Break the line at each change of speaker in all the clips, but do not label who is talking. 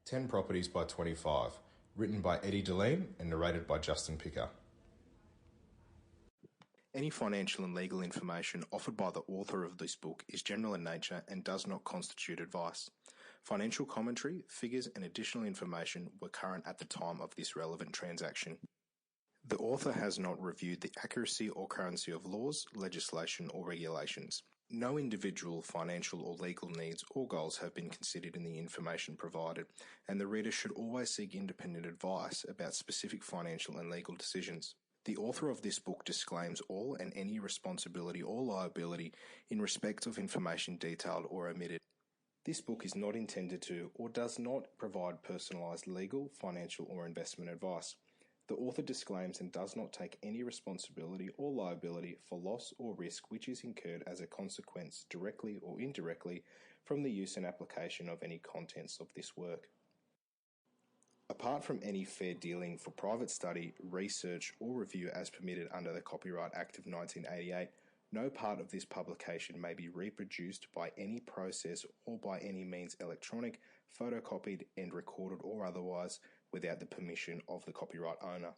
10 Properties by 25, written by Dilleen and narrated by Justin Picker. Any financial and legal information offered by the author of this book is general in nature and does not constitute advice. Financial commentary, figures and additional information were current at the time of this relevant transaction. The author has not reviewed the accuracy or currency of laws, legislation or regulations. No individual financial or legal needs or goals have been considered in the information provided, and the reader should always seek independent advice about specific financial and legal decisions. The author of this book disclaims all and any responsibility or liability in respect of information detailed or omitted. This book is not intended to or does not provide personalised legal, financial or investment advice. The author disclaims and does not take any responsibility or liability for loss or risk which is incurred as a consequence, directly or indirectly, from the use and application of any contents of this work. Apart from any fair dealing for private study, research or review as permitted under the Copyright Act of 1988, no part of this publication may be reproduced by any process or by any means electronic, photocopied and recorded or otherwise without the permission of the copyright owner.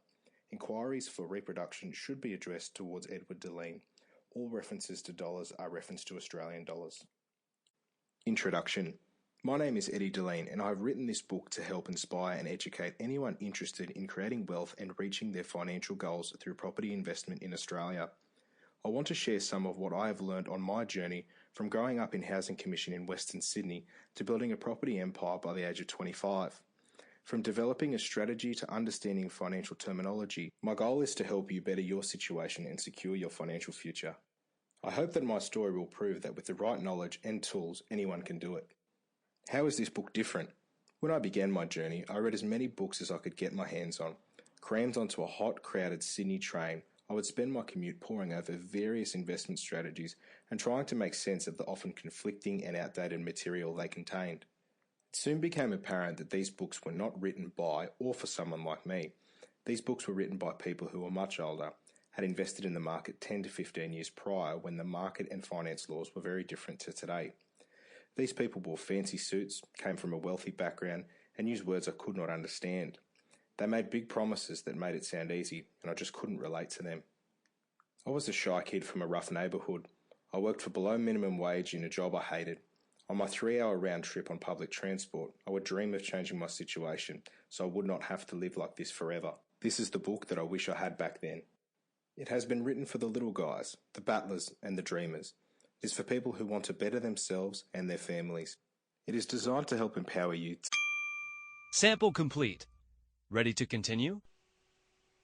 Inquiries for reproduction should be addressed towards Edward Dilleen. All references to dollars are referenced to Australian dollars. Introduction. My name is Dilleen and I have written this book to help inspire and educate anyone interested in creating wealth and reaching their financial goals through property investment in Australia. I want to share some of what I have learned on my journey from growing up in Housing Commission in Western Sydney to building a property empire by the age of 25. From developing a strategy to understanding financial terminology, my goal is to help you better your situation and secure your financial future. I hope that my story will prove that with the right knowledge and tools, anyone can do it. How is this book different? When I began my journey, I read as many books as I could get my hands on. Crammed onto a hot, crowded Sydney train, I would spend my commute poring over various investment strategies and trying to make sense of the often conflicting and outdated material they contained. It soon became apparent that these books were not written by or for someone like me. These books were written by people who were much older, had invested in the market 10 to 15 years prior when the market and finance laws were very different to today. These people wore fancy suits, came from a wealthy background, and used words I could not understand. They made big promises that made it sound easy, and I just couldn't relate to them. I was a shy kid from a rough neighbourhood. I worked for below minimum wage in a job I hated. On my 3-hour round trip on public transport, I would dream of changing my situation so I would not have to live like this forever. This is the book that I wish I had back then. It has been written for the little guys, the battlers and the dreamers. It is for people who want to better themselves and their families. It is designed to help empower you.
Sample complete. Ready to continue?